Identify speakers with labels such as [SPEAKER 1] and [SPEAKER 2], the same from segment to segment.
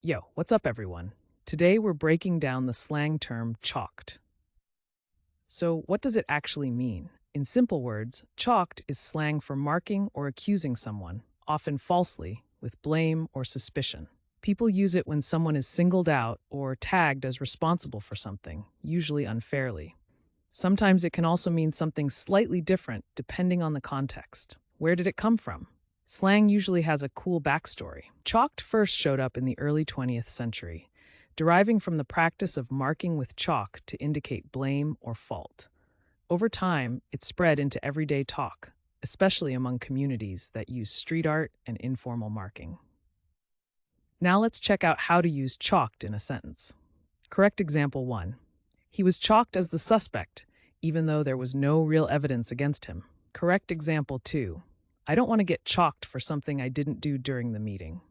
[SPEAKER 1] Yo, what's up, everyone? Today we're breaking down the slang term chalked. So, what does it actually mean? In simple words, chalked is slang for marking or accusing someone, often falsely, with blame or suspicion. People use it when someone is singled out or tagged as responsible for something, usually unfairly. Sometimes it can also mean something slightly different depending on the context. Where did it come from? Slang usually has a cool backstory. Chalked first showed up in the early 20th century, deriving from the practice of marking with chalk to indicate blame or fault. Over time, it spread into everyday talk, especially among communities that use street art and informal marking. Now let's check out how to use chalked in a sentence. Correct example 1. He was chalked as the suspect, even though there was no real evidence against him. Correct example 2. I don't want to get chalked for something I didn't do during the meeting.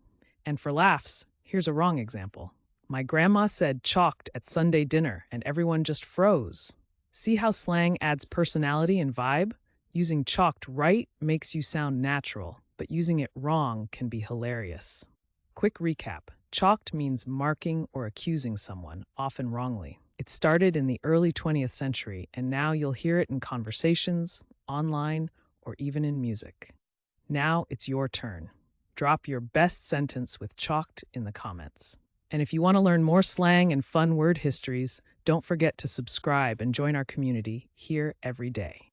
[SPEAKER 1] And for laughs, here's a wrong example. My grandma said chalked at Sunday dinner, and everyone just froze. See how slang adds personality and vibe? Using chalked right makes you sound natural, but using it wrong can be hilarious. Quick recap. Chalked means marking or accusing someone, often wrongly. It started in the early 20th century, and now you'll hear it in conversations, online, or even in music. Now it's your turn. Drop your best sentence with chalked in the comments. And if you want to learn more slang and fun word histories, don't forget to subscribe and join our community here every day.